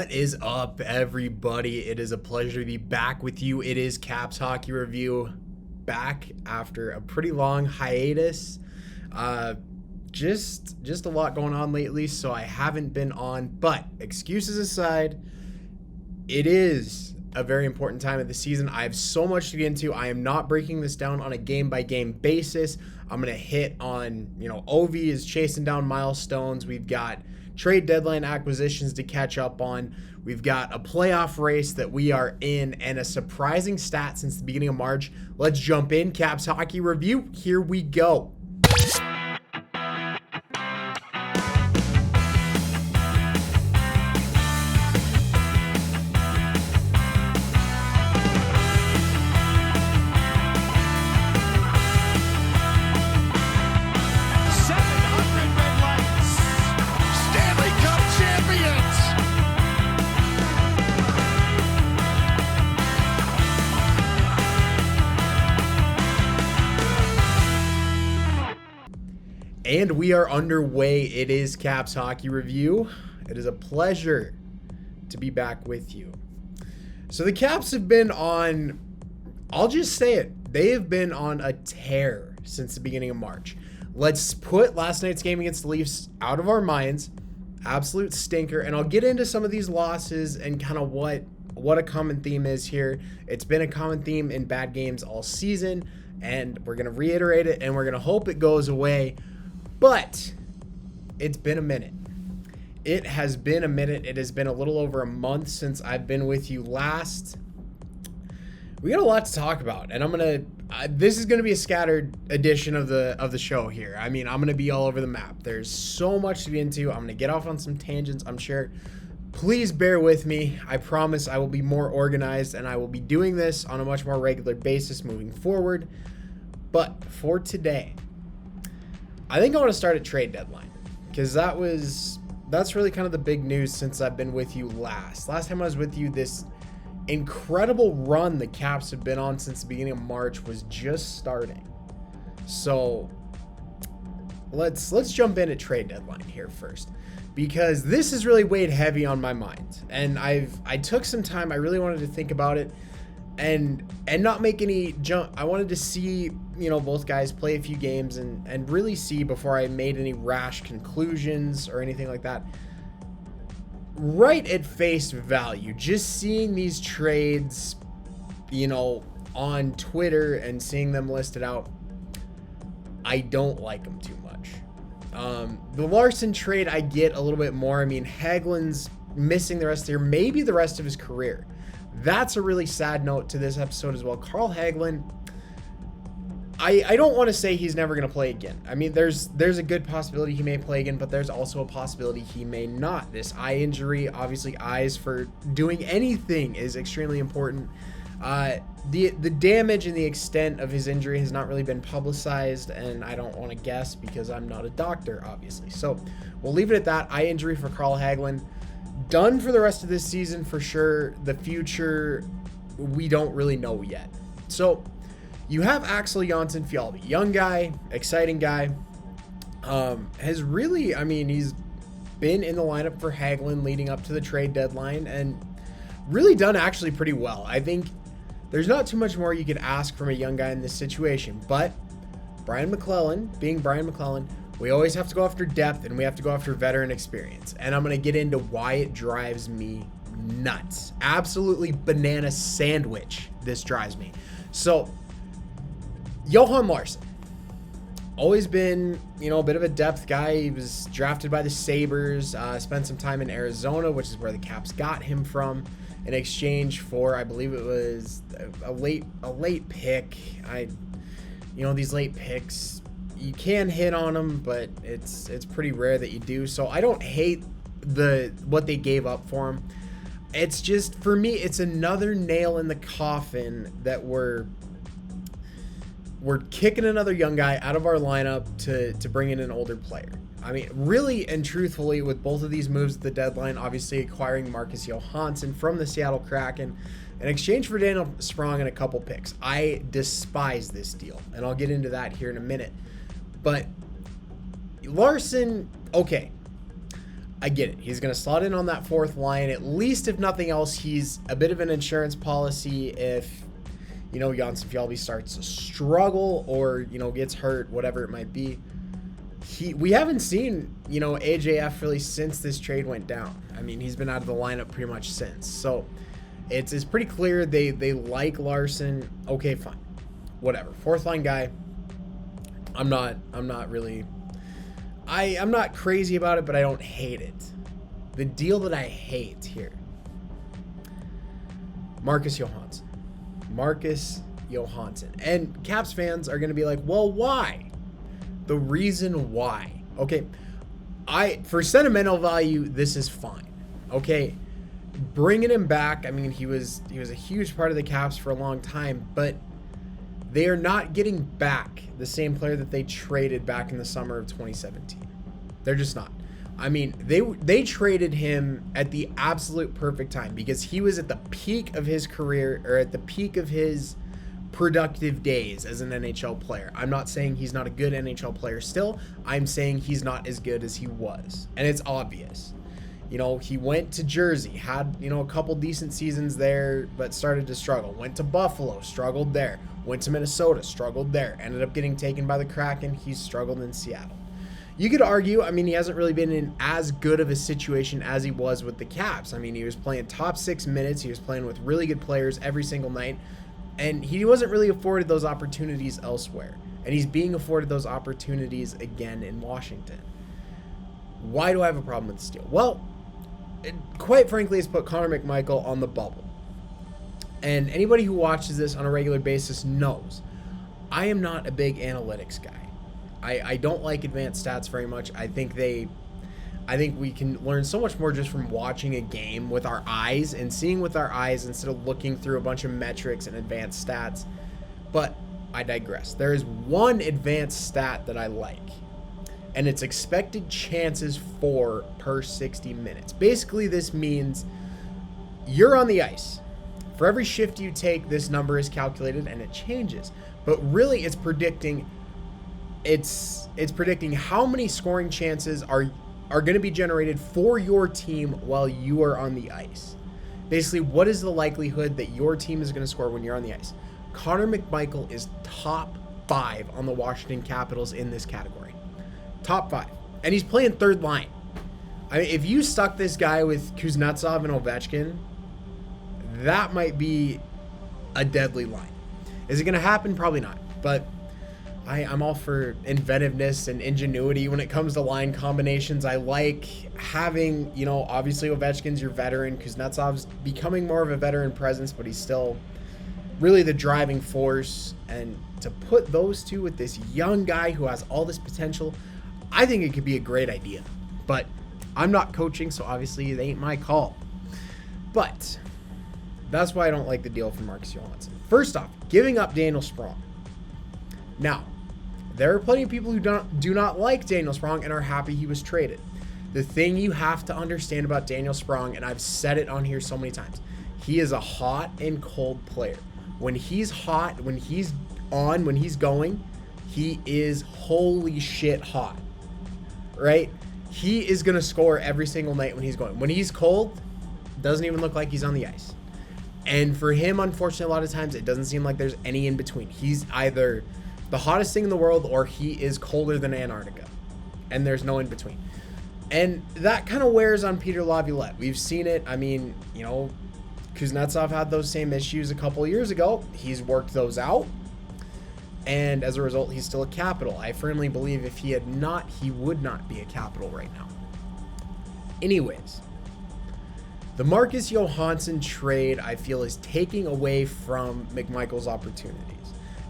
What is up, everybody? It is a pleasure to be back with you. It is Caps Hockey Review, back after a pretty long hiatus. Just a lot going on lately, so I haven't been on. But excuses aside, it is a very important time of the season. I have so much to get into. I am not breaking this down on a game-by-game basis. I'm going to hit on, Ovi is chasing down milestones. We've got trade deadline acquisitions to catch up on. We've got a playoff race that we are in and a surprising stat since the beginning of March. Let's jump in. Caps Hockey Review. Here we go. And we are underway. It is Caps Hockey Review. It is a pleasure to be back with you. So the Caps have been on, I'll just say it, they have been on a tear since the beginning of March. Let's put last night's game against the Leafs out of our minds. Absolute stinker. And I'll get into some of these losses and kind of what a common theme is here. It's been a common theme in bad games all season, and we're going to reiterate it, and we're going to hope it goes away. But it's been a minute. It has been a minute. It has been a little over a month since I've been with you last. We got a lot to talk about, and this is gonna be a scattered edition of the show here. I mean, I'm gonna be all over the map. There's so much to get into. I'm gonna get off on some tangents, I'm sure. Please bear with me. I promise I will be more organized, and I will be doing this on a much more regular basis moving forward. But for today, I think I want to start at trade deadline, because that's really kind of the big news since I've been with you last. Last time I was with you, this incredible run the Caps have been on since the beginning of March was just starting. So let's jump in at trade deadline here first, because this has really weighed heavy on my mind, and I took some time. I really wanted to think about it and not make any jump. I wanted to see, both guys play a few games and really see before I made any rash conclusions or anything like that. Right at face value, just seeing these trades, on Twitter and seeing them listed out, I don't like them too much. The Larsen trade, I get a little bit more. I mean, Hagelin's missing the rest of the year, maybe the rest of his career. That's a really sad note to this episode as well. Carl Hagelin, I don't want to say he's never going to play again. I mean, there's a good possibility he may play again, but there's also a possibility he may not. This eye injury, obviously eyes for doing anything is extremely important. The damage and the extent of his injury has not really been publicized, and I don't want to guess because I'm not a doctor, obviously. So we'll leave it at that. Eye injury for Carl Hagelin. Done for the rest of this season for sure. The future, we don't really know yet. So you have Axel Jonsson-Fjallby, young guy, exciting guy. Has really, he's been in the lineup for Hagelin leading up to the trade deadline and really done actually pretty well. I think there's not too much more you could ask from a young guy in this situation, but Brian McClellan, being Brian McClellan, we always have to go after depth, and we have to go after veteran experience. And I'm going to get into why it drives me nuts. Absolutely banana sandwich, this drives me. So, Johan Larsen. Always been, a bit of a depth guy. He was drafted by the Sabres, spent some time in Arizona, which is where the Caps got him from, in exchange for, I believe it was a late pick. These late picks, you can hit on them, but it's pretty rare that you do. So I don't hate what they gave up for him. It's just, for me, it's another nail in the coffin that we're kicking another young guy out of our lineup to bring in an older player. I mean, really and truthfully, with both of these moves at the deadline, obviously acquiring Marcus Johansen from the Seattle Kraken in exchange for Daniel Sprong and a couple picks. I despise this deal, and I'll get into that here in a minute. But Larsen, okay. I get it. He's going to slot in on that fourth line. At least, if nothing else, he's a bit of an insurance policy if, Johansen starts to struggle or, gets hurt, whatever it might be. We haven't seen, AJF really since this trade went down. I mean, he's been out of the lineup pretty much since. So it's pretty clear they like Larsen. Okay, fine. Whatever. Fourth line guy. I'm not really, I'm not crazy about it, but I don't hate it. The deal that I hate here, Marcus Johansson. And Caps fans are going to be like, well, why? The reason why. Okay, for sentimental value, this is fine. Okay, bringing him back, I mean, he was a huge part of the Caps for a long time, but they are not getting back the same player that they traded back in the summer of 2017. They're just not. I mean, they traded him at the absolute perfect time because he was at the peak of his career, or at the peak of his productive days as an NHL player. I'm not saying he's not a good NHL player still. I'm saying he's not as good as he was. And it's obvious. He went to Jersey, had, a couple decent seasons there, but started to struggle. Went to Buffalo, struggled there. Went to Minnesota, struggled there. Ended up getting taken by the Kraken. He's struggled in Seattle. You could argue, I mean, he hasn't really been in as good of a situation as he was with the Caps. I mean, he was playing top 6 minutes. He was playing with really good players every single night. And he wasn't really afforded those opportunities elsewhere. And he's being afforded those opportunities again in Washington. Why do I have a problem with this deal? Well, quite frankly, it's put Conor Mcmichael on the bubble. And anybody who watches this on a regular basis knows I am not a big analytics guy. I don't like advanced stats very much. I think we can learn so much more just from watching a game with our eyes and seeing with our eyes instead of looking through a bunch of metrics and advanced stats. But I digress. There is one advanced stat that I like, and it's expected chances for per 60 minutes. Basically, this means you're on the ice. For every shift you take, this number is calculated and it changes. But really, it's predicting how many scoring chances are going to be generated for your team while you are on the ice. Basically, what is the likelihood that your team is going to score when you're on the ice? Conor Mcmichael is top 5 on the Washington Capitals in this category. Top 5. And he's playing third line. I mean, if you stuck this guy with Kuznetsov and Ovechkin, that might be a deadly line. Is it going to happen? Probably not. But I'm all for inventiveness and ingenuity when it comes to line combinations. I like having, obviously Ovechkin's your veteran. Kuznetsov's becoming more of a veteran presence, but he's still really the driving force. And to put those two with this young guy who has all this potential, I think it could be a great idea. But I'm not coaching, so obviously it ain't my call. But that's why I don't like the deal for Marcus Johansson. First off, giving up Daniel Sprong. Now, there are plenty of people who do not like Daniel Sprong and are happy he was traded. The thing you have to understand about Daniel Sprong, and I've said it on here so many times, he is a hot and cold player. When he's hot, when he's on, when he's going, he is holy shit hot, right? He is going to score every single night when he's going. When he's cold, doesn't even look like he's on the ice. And for him, unfortunately, a lot of times it doesn't seem like there's any in between. He's either the hottest thing in the world or he is colder than Antarctica. And there's no in between. And that kind of wears on Peter Laviolette. We've seen it. I mean, Kuznetsov had those same issues a couple years ago. He's worked those out. And as a result, he's still a Capital. I firmly believe if he had not, he would not be a Capital right now. Anyways, the Marcus Johansson trade, I feel, is taking away from McMichael's opportunities.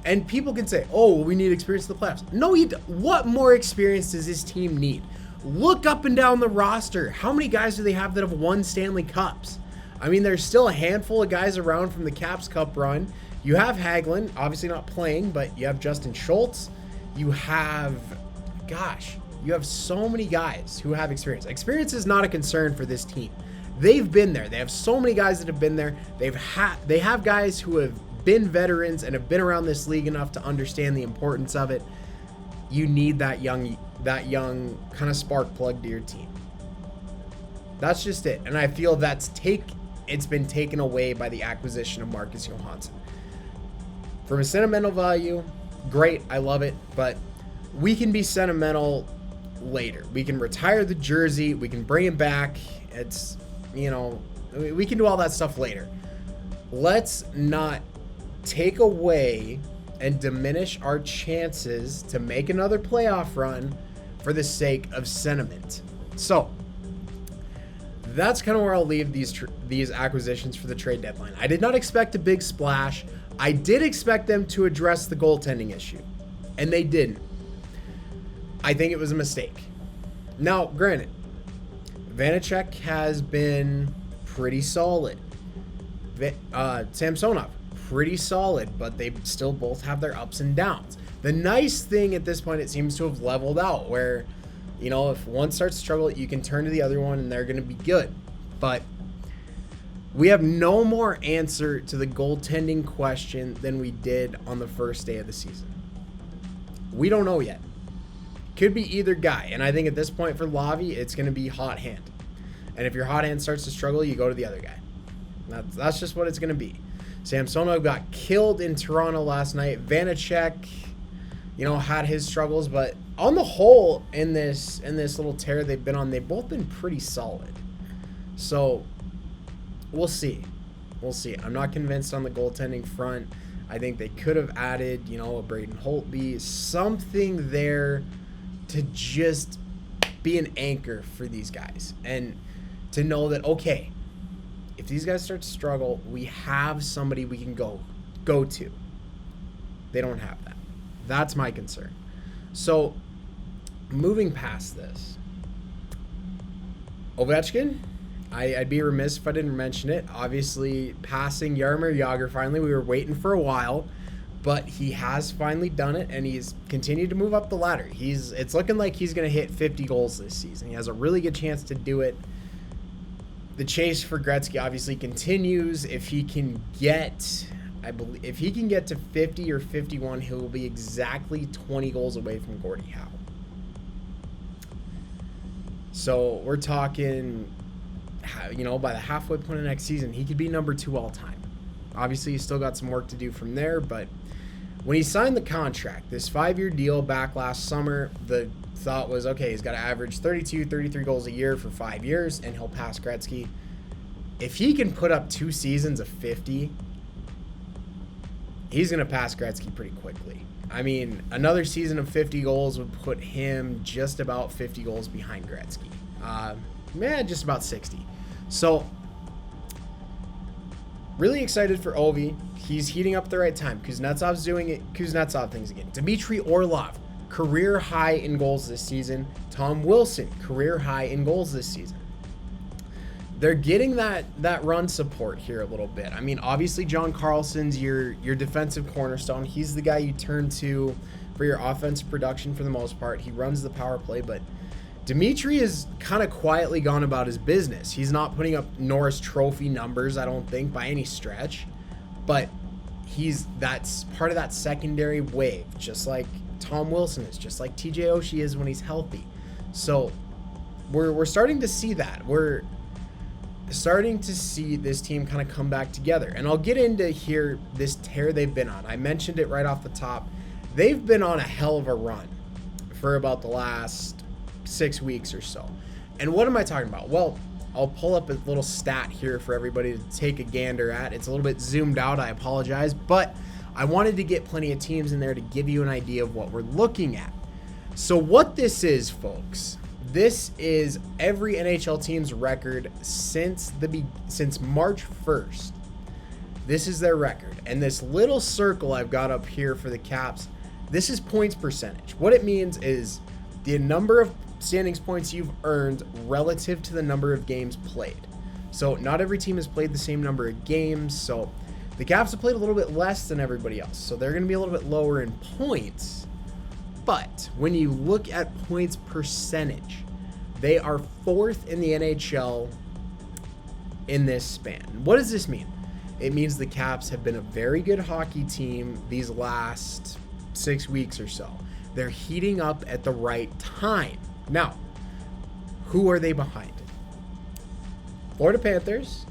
And people can say, oh, we need experience in the playoffs. No, what more experience does this team need? Look up and down the roster. How many guys do they have that have won Stanley Cups? I mean, there's still a handful of guys around from the Caps Cup run. You have Hagelin, obviously not playing, but you have Justin Schultz. You have so many guys who have experience. Experience is not a concern for this team. They've been there. They have so many guys that have been there. They have guys who have been veterans and have been around this league enough to understand the importance of it. You need that young kind of spark plug to your team. That's just it. And I feel it's been taken away by the acquisition of Marcus Johansson. From a sentimental value, great, I love it, but we can be sentimental later. We can retire the jersey, we can bring it back. It's, we can do all that stuff later. Let's not take away and diminish our chances to make another playoff run for the sake of sentiment. So that's kind of where I'll leave these acquisitions for the trade deadline. I did not expect a big splash. I did expect them to address the goaltending issue, and they didn't. I think it was a mistake. Now, granted, Vanacek has been pretty solid. Samsonov, pretty solid, but they still both have their ups and downs. The nice thing at this point, it seems to have leveled out where, if one starts to struggle, you can turn to the other one and they're going to be good. But we have no more answer to the goaltending question than we did on the first day of the season. We don't know yet. Could be either guy. And I think at this point for Lavi, it's going to be hot hand. And if your hot hand starts to struggle, you go to the other guy. That's just what it's going to be. Samsonov got killed in Toronto last night. Vanacek, had his struggles, but on the whole, in this little tear they've been on, they've both been pretty solid. So we'll see. I'm not convinced on the goaltending front. I think they could have added, a Braden Holtby, something there to just be an anchor for these guys and to know that, okay, if these guys start to struggle, we have somebody we can go to. They don't have that. That's my concern. So, moving past this, Ovechkin, I'd be remiss if I didn't mention it. Obviously, passing Jaromir Jagr finally. We were waiting for a while, but he has finally done it, and he's continued to move up the ladder. It's looking like he's going to hit 50 goals this season. He has a really good chance to do it. The chase for Gretzky obviously continues. If he can get to 50 or 51, he will be exactly 20 goals away from Gordie Howe. So we're talking, by the halfway point of next season, he could be number 2 all time. Obviously, he's still got some work to do from there, but when he signed the contract, this 5-year deal back last summer, the thought was, okay, he's got to average 32, 33 goals a year for 5 years, and he'll pass Gretzky. If he can put up 2 seasons of 50, he's going to pass Gretzky pretty quickly. I mean, another season of 50 goals would put him just about 50 goals behind Gretzky. Just about 60. So, really excited for Ovi. He's heating up at the right time. Kuznetsov's doing it. Kuznetsov things again. Dmitry Orlov, career high in goals this season. Tom Wilson, career high in goals this season. They're getting that run support here a little bit. I mean, obviously John Carlson's your defensive cornerstone. He's the guy you turn to for your offensive production for the most part. He runs the power play, but Dmitry has kind of quietly gone about his business. He's not putting up Norris Trophy numbers, I don't think, by any stretch, but that's part of that secondary wave, just like Tom Wilson is, just like TJ Oshie is when he's healthy. So we're starting to see that. We're starting to see this team kind of come back together. And I'll get into here this tear they've been on. I mentioned it right off the top. They've been on a hell of a run for about the last 6 weeks or so. And what am I talking about? Well, I'll pull up a little stat here for everybody to take a gander at. It's a little bit zoomed out, I apologize, but I wanted to get plenty of teams in there to give you an idea of what we're looking at. So what this is, folks, this is every NHL team's record since March 1st. This is their record. And this little circle I've got up here for the Caps, this is points percentage. What it means is the number of standings points you've earned relative to the number of games played. So not every team has played the same number of games. So the Caps have played a little bit less than everybody else. So they're going to be a little bit lower in points. But when you look at points percentage, they are 4th in the NHL in this span. What does this mean? It means the Caps have been a very good hockey team these last 6 weeks or so. They're heating up at the right time. Now, who are they behind? Florida Panthers,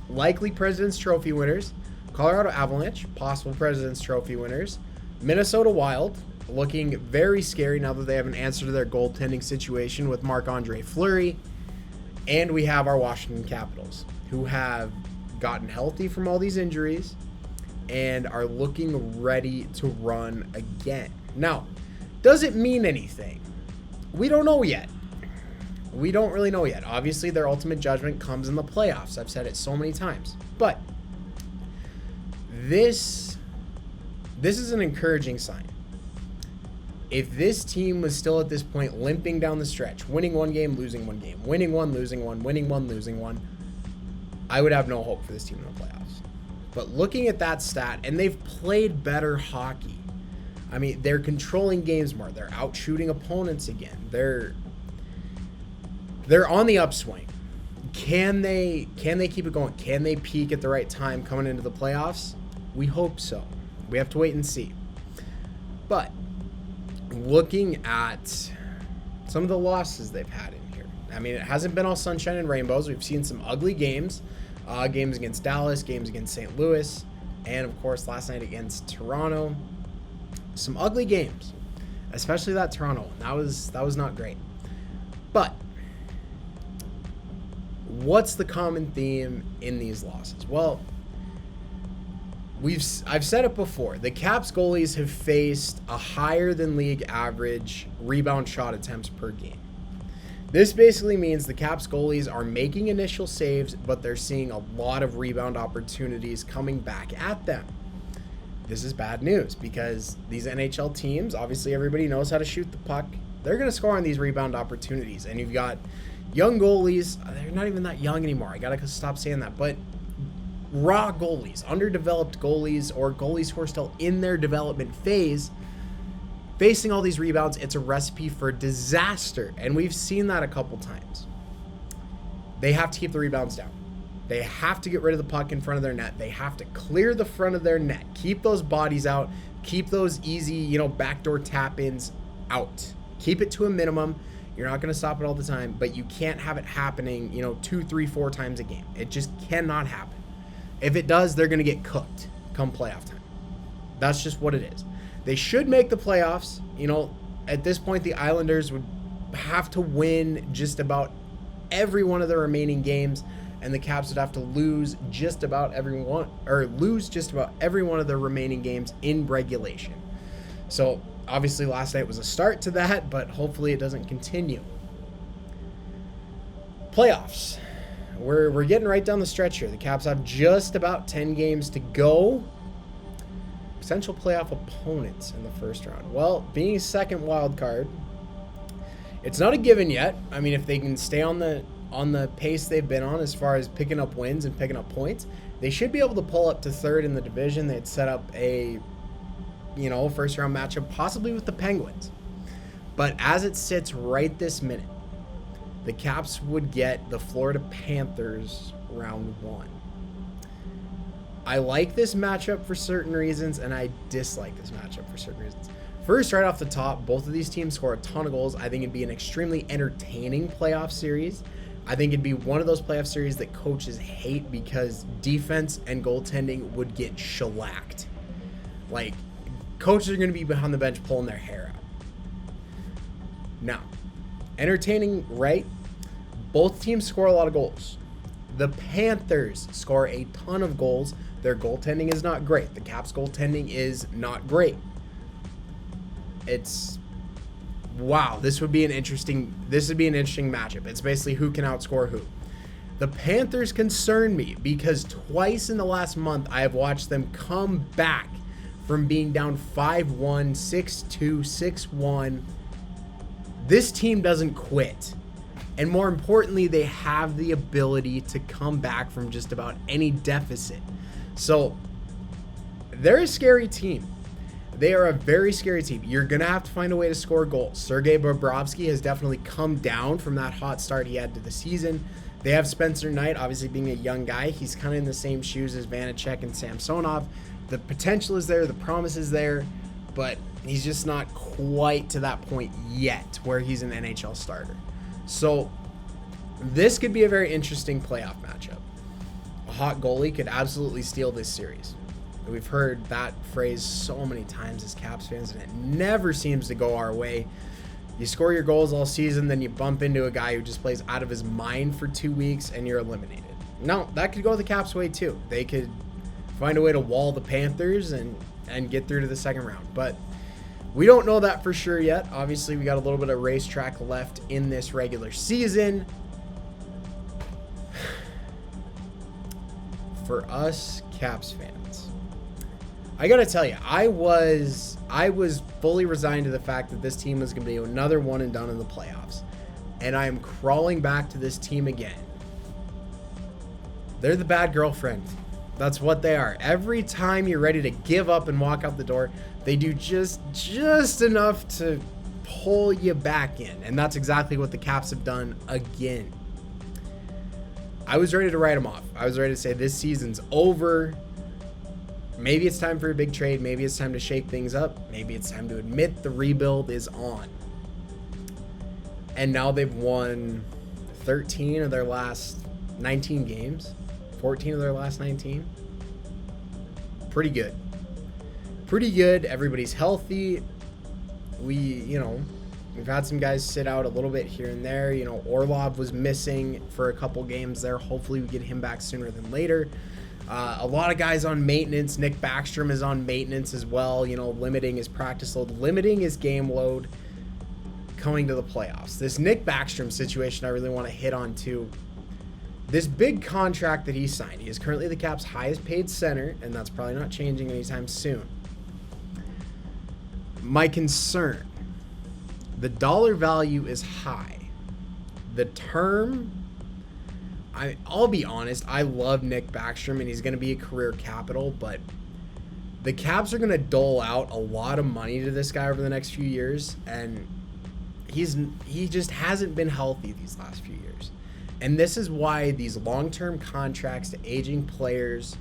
likely President's Trophy winners, Colorado Avalanche, possible President's Trophy winners, Minnesota Wild, looking very scary now that they have an answer to their goaltending situation with Marc-Andre Fleury, and we have our Washington Capitals, who have gotten healthy from all these injuries and are looking ready to run again. Now, does it mean anything? We don't know yet. We don't really know yet. Obviously, their ultimate judgment comes in the playoffs. I've said it so many times. But this is an encouraging sign. If this team was still at this point limping down the stretch, winning one game, losing one game, winning one, losing one, winning one, losing one, I would have no hope for this team in the playoffs. But looking at that stat, and they've played better hockey. I mean, they're controlling games more. They're out shooting opponents again. They're on the upswing. Can they keep it going? Can they peak at the right time coming into the playoffs? We hope so. We have to wait and see. But looking at some of the losses they've had in here, I mean, it hasn't been all sunshine and rainbows. We've seen some ugly games. Games against Dallas, games against St. Louis, and of course last night against Toronto. Some ugly games, especially that Toronto one. That was not great. But what's the common theme in these losses? Well, I've said it before. The Caps goalies have faced a higher than league average rebound shot attempts per game. This basically means the Caps goalies are making initial saves, but they're seeing a lot of rebound opportunities coming back at them. This is bad news because these NHL teams, obviously everybody knows how to shoot the puck. They're going to score on these rebound opportunities. And you've got young goalies. They're not even that young anymore. I got to stop saying that. But raw goalies, underdeveloped goalies, or goalies who are still in their development phase, facing all these rebounds, it's a recipe for disaster. And we've seen that a couple times. They have to keep the rebounds down. They have to get rid of the puck in front of their net. They have to clear the front of their net. Keep those bodies out. Keep those easy, backdoor tap-ins out. Keep it to a minimum. You're not going to stop it all the time, but you can't have it happening, 2, 3, 4 times a game. It just cannot happen. If it does, they're going to get cooked come playoff time. That's just what it is. They should make the playoffs. At this point, the Islanders would have to win just about every one of the remaining games, and the Caps would have to lose just about every one of their remaining games in regulation. So obviously last night was a start to that, but hopefully it doesn't continue. Playoffs. We're getting right down the stretch here. The Caps have just about 10 games to go. Potential playoff opponents in the first round. Well, being a second wild card, it's not a given yet. I mean, if they can stay on the pace they've been on as far as picking up wins and picking up points, they should be able to pull up to third in the division. They'd set up a first round matchup possibly with the Penguins. But as it sits right this minute, the Caps would get the Florida Panthers round 1. I like this matchup for certain reasons, and I dislike this matchup for certain reasons. First, right off the top, both of these teams score a ton of goals. I think it'd be an extremely entertaining playoff series. I think it'd be one of those playoff series that coaches hate because defense and goaltending would get shellacked. Like, coaches are going to be behind the bench pulling their hair out. Now, entertaining, right? Both teams score a lot of goals. The Panthers score a ton of goals. Their goaltending is not great. The Caps goaltending is not great. Wow, this would be an interesting matchup. It's basically who can outscore who. The Panthers concern me because twice in the last month I have watched them come back from being down 5-1, 6-2, 6-1. This team doesn't quit. And more importantly, they have the ability to come back from just about any deficit. So they're a scary team. They are a very scary team. You're going to have to find a way to score goals. Sergey Bobrovsky has definitely come down from that hot start he had to the season. They have Spencer Knight, obviously being a young guy. He's kind of in the same shoes as Vanacek and Samsonov. The potential is there. The promise is there. But he's just not quite to that point yet where he's an NHL starter. So This could be a very interesting playoff matchup. A hot goalie could absolutely steal this series. We've heard that phrase so many times as Caps fans, and it never seems to go our way. You score your goals all season, then you bump into a guy who just plays out of his mind for 2 weeks, and you're eliminated. No, that could go the Caps' way too. They could find a way to wall the Panthers and get through to the second round. But we don't know that for sure yet. Obviously, we got a little bit of racetrack left in this regular season. For us Caps fans, I gotta tell you, I was fully resigned to the fact that this team was gonna be another one and done in the playoffs, and I'm crawling back to this team again. They're the bad girlfriend. That's what they are. Every time you're ready to give up and walk out the door, they do just enough to pull you back in, and that's exactly what the Caps have done again. I was ready to write them off. I was ready to say this season's over. Maybe it's time for a big trade. Maybe it's time to shake things up. Maybe it's time to admit the rebuild is on. And now they've won 13 of their last 19 games. 14 of their last 19. Pretty good. Pretty good. Everybody's healthy. We've had some guys sit out a little bit here and there. Orlov was missing for a couple games there. Hopefully we get him back sooner than later. A lot of guys on maintenance. Nick Backstrom is on maintenance as well, limiting his practice load, limiting his game load coming to the playoffs. This Nick Backstrom situation I really want to hit on too. This big contract that he signed, he is currently the Caps' highest paid center, and that's probably not changing anytime soon. My concern, the dollar value is high. The term, I'll be honest, I love Nick Backstrom, and he's going to be a career capital, but the Caps are going to dole out a lot of money to this guy over the next few years, and he just hasn't been healthy these last few years. And this is why these long-term contracts to aging players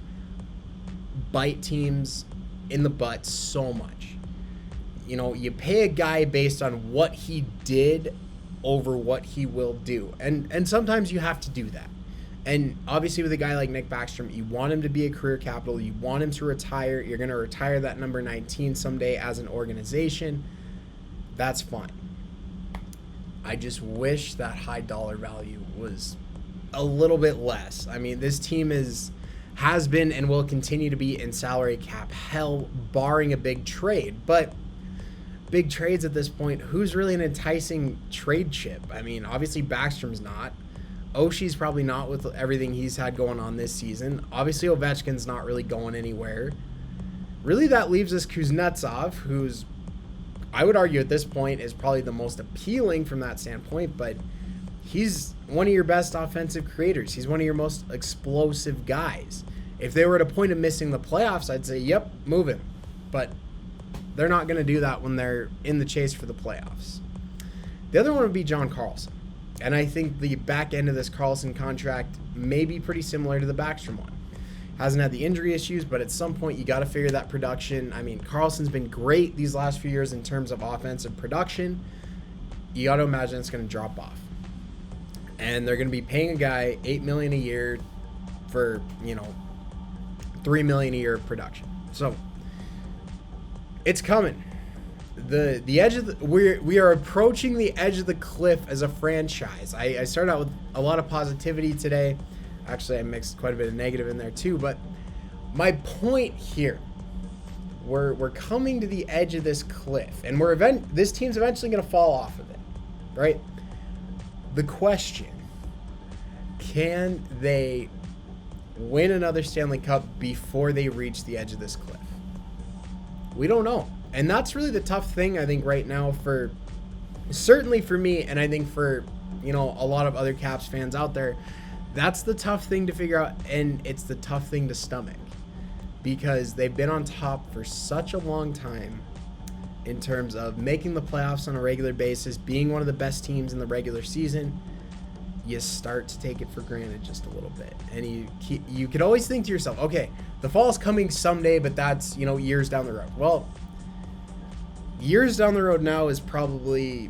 bite teams in the butt so much. You pay a guy based on what he did over what he will do. And sometimes you have to do that. And obviously with a guy like Nick Backstrom, you want him to be a career capital. You want him to retire. You're going to retire that number 19 someday as an organization. That's fine. I just wish that high dollar value was a little bit less. I mean, this team has been and will continue to be in salary cap hell, barring a big trade. But big trades at this point, who's really an enticing trade chip? I mean, obviously Backstrom's not. Oshie's probably not with everything he's had going on this season. Obviously Ovechkin's not really going anywhere. Really, that leaves us Kuznetsov, who's, I would argue at this point, is probably the most appealing from that standpoint, but he's one of your best offensive creators. He's one of your most explosive guys. If they were at a point of missing the playoffs, I'd say, yep, move him. But they're not going to do that when they're in the chase for the playoffs. The other one would be John Carlson. And I think the back end of this Carlson contract may be pretty similar to the Backstrom one. Hasn't had the injury issues, but at some point you got to figure that production. I mean, Carlson's been great these last few years in terms of offensive production. You got to imagine it's going to drop off. And they're going to be paying a guy $8 million a year for, $3 million a year of production. So it's coming. The edge of we are approaching the edge of the cliff as a franchise. I started out with a lot of positivity today. Actually, I mixed quite a bit of negative in there too. But my point here, we're coming to the edge of this cliff, and this team's eventually going to fall off of it, right? The question: can they win another Stanley Cup before they reach the edge of this cliff? We don't know. And that's really the tough thing, I think, right now certainly for me, and I think for, a lot of other Caps fans out there. That's the tough thing to figure out, and it's the tough thing to stomach, because they've been on top for such a long time in terms of making the playoffs on a regular basis, being one of the best teams in the regular season. You start to take it for granted just a little bit. And you could always think to yourself, okay, the fall's coming someday, but that's, years down the road. Well, years down the road now is probably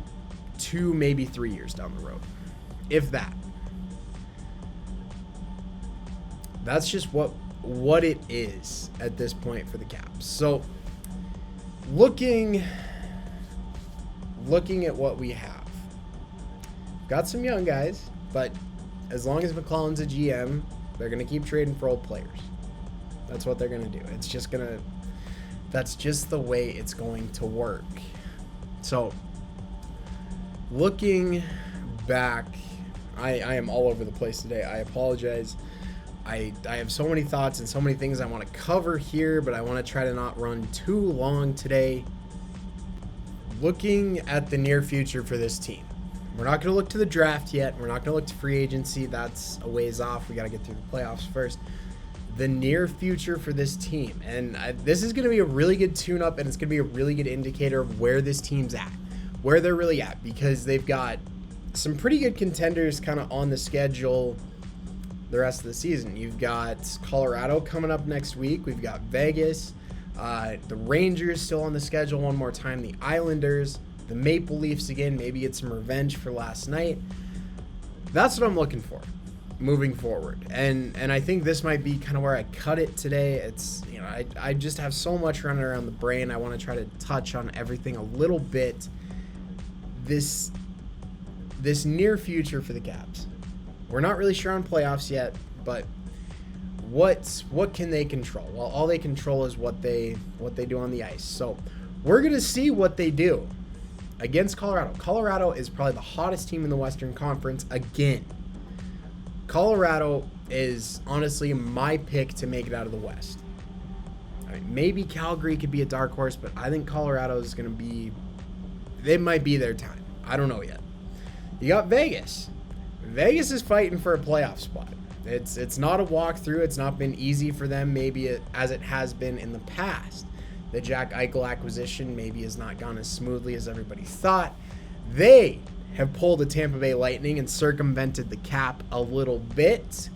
2, maybe 3 years down the road, if that. that's just what it is at this point for the Caps. So looking at what we have, got some young guys, but as long as McClellan's a GM, they're going to keep trading for old players. That's what they're going to do. That's just the way it's going to work. So looking back, I am all over the place today. I apologize. I have so many thoughts and so many things I want to cover here, but I want to try to not run too long today. Looking at the near future for this team. We're not going to look to the draft yet. We're not going to look to free agency. That's a ways off. We got to get through the playoffs first. The near future for this team. And this is going to be a really good tune-up, and it's going to be a really good indicator of where this team's at, where they're really at, because they've got some pretty good contenders kind of on the schedule the rest of the season. You've got Colorado coming up next week. We've got Vegas. The Rangers still on the schedule one more time. The Islanders. The Maple Leafs again. Maybe get some revenge for last night. That's what I'm looking for moving forward. And I think this might be kind of where I cut it today. It's, I just have so much running around the brain. I want to try to touch on everything a little bit. This near future for the Caps. We're not really sure on playoffs yet, but what can they control? Well, all they control is what they do on the ice. So we're going to see what they do against Colorado. Colorado is probably the hottest team in the Western Conference again. Colorado is honestly my pick to make it out of the West. I mean, maybe Calgary could be a dark horse, but I think Colorado is going to be, they might be their time. I don't know yet. You got Vegas. Vegas is fighting for a playoff spot. It's not a walkthrough. It's not been easy for them, maybe as it has been in the past. The Jack Eichel acquisition maybe has not gone as smoothly as everybody thought. They have pulled the Tampa Bay Lightning and circumvented the cap a little bit.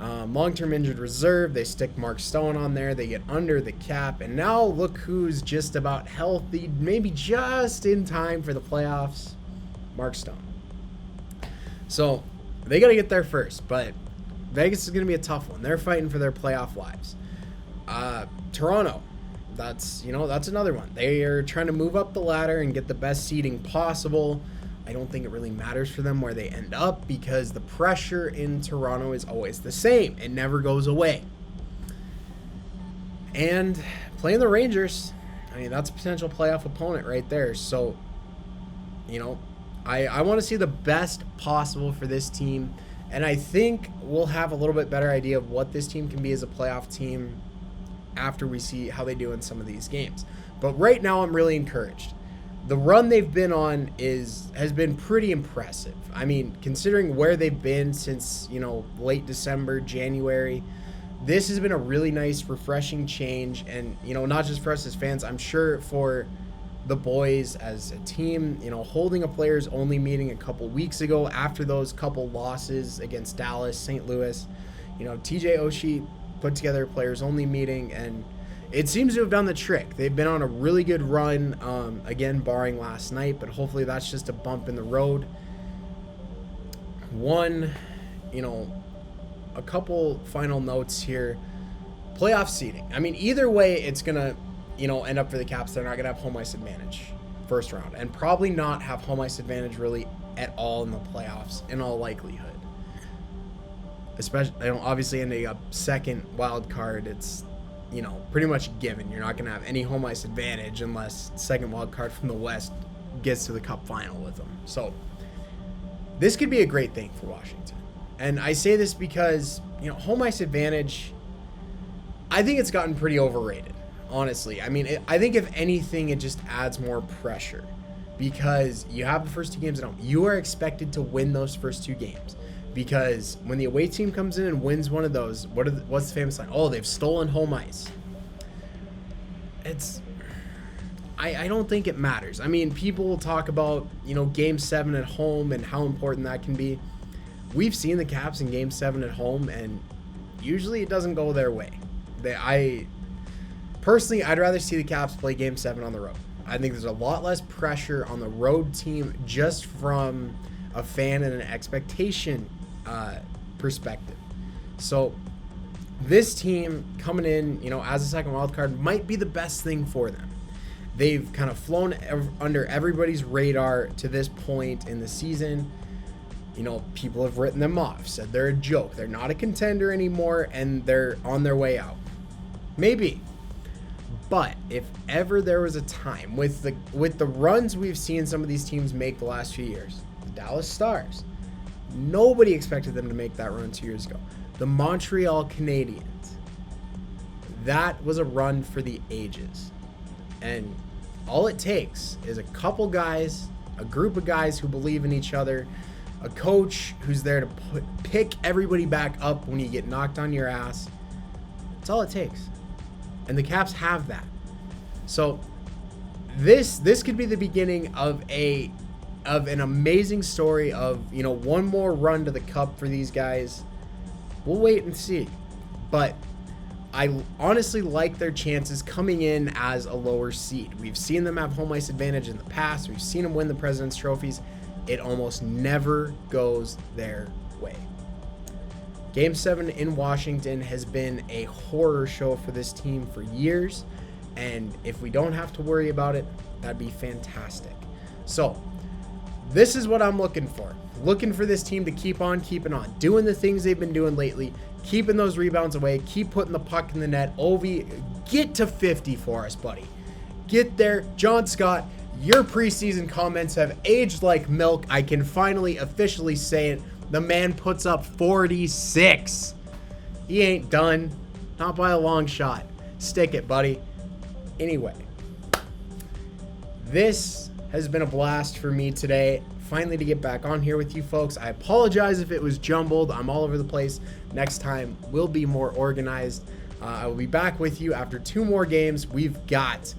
Long-term injured reserve, they stick Mark Stone on there. They get under the cap. And now look who's just about healthy, maybe just in time for the playoffs. Mark Stone. So they got to get there first, but Vegas is going to be a tough one. They're fighting for their playoff lives. Toronto, that's another one. They are trying to move up the ladder and get the best seeding possible. I don't think it really matters for them where they end up because the pressure in Toronto is always the same. It never goes away. And playing the Rangers, I mean, that's a potential playoff opponent right there. So, I want to see the best possible for this team, and I think we'll have a little bit better idea of what this team can be as a playoff team after we see how they do in some of these games. But right now, I'm really encouraged. The run they've been on has been pretty impressive. I mean, considering where they've been since, late December, January, this has been a really nice, refreshing change, and, not just for us as fans, I'm sure for the boys as a team, holding a players only meeting a couple weeks ago after those couple losses against Dallas, St. Louis, TJ Oshie put together a players only meeting, and it seems to have done the trick. They've been on a really good run, again, barring last night, but hopefully that's just a bump in the road. A couple final notes here. Playoff seeding. I mean, either way, it's going to end up for the Caps. They're not going to have home ice advantage first round, and probably not have home ice advantage really at all in the playoffs in all likelihood. Especially, obviously ending up second wild card, it's, pretty much given. You're not going to have any home ice advantage unless second wild card from the West gets to the Cup final with them. So this could be a great thing for Washington. And I say this because, home ice advantage, I think it's gotten pretty overrated. Honestly, I mean, I think if anything, it just adds more pressure because you have the first two games at home. You are expected to win those first two games because when the away team comes in and wins one of those, what's the famous line? Oh, they've stolen home ice. I don't think it matters. I mean, people will talk about, Game 7 at home and how important that can be. We've seen the Caps in Game 7 at home, and usually it doesn't go their way. Personally, I'd rather see the Caps play Game 7 on the road. I think there's a lot less pressure on the road team just from a fan and an expectation perspective. So this team coming in, as a second wild card might be the best thing for them. They've kind of flown under everybody's radar to this point in the season. People have written them off, said they're a joke. They're not a contender anymore, and they're on their way out. Maybe. But if ever there was a time with the runs we've seen some of these teams make the last few years, the Dallas Stars, nobody expected them to make that run 2 years ago. The Montreal Canadiens, that was a run for the ages. And all it takes is a couple guys, a group of guys who believe in each other, a coach who's there to pick everybody back up when you get knocked on your ass. That's all it takes. And the Caps have that. So this could be the beginning of an amazing story of, one more run to the cup for these guys. We'll wait and see. But I honestly like their chances coming in as a lower seed. We've seen them have home ice advantage in the past. We've seen them win the President's Trophies. It almost never goes their way. Game 7 in Washington has been a horror show for this team for years, and if we don't have to worry about it, that'd be fantastic. So, this is what I'm looking for. Looking for this team to keep on keeping on, doing the things they've been doing lately, keeping those rebounds away, keep putting the puck in the net. Ovi, get to 50 for us, buddy. Get there. John Scott, your preseason comments have aged like milk. I can finally officially say it. The man puts up 46. He ain't done. Not by a long shot. Stick it, buddy. Anyway, this has been a blast for me today. Finally to get back on here with you folks. I apologize if it was jumbled. I'm all over the place. Next time we'll be more organized. I will be back with you after 2 more games. We've got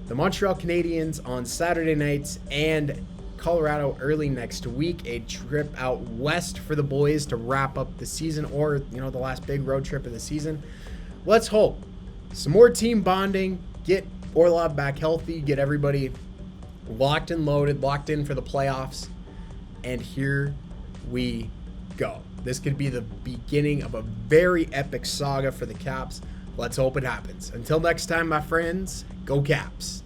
the Montreal Canadiens on Saturday nights and Colorado early next week. A trip out west for the boys to wrap up the season, or the last big road trip of the season. Let's hope some more team bonding, get Orlov back healthy, get everybody locked and loaded, locked in for the playoffs, and here we go. This could be the beginning of a very epic saga for the Caps. Let's hope it happens. Until next time, my friends, go Caps.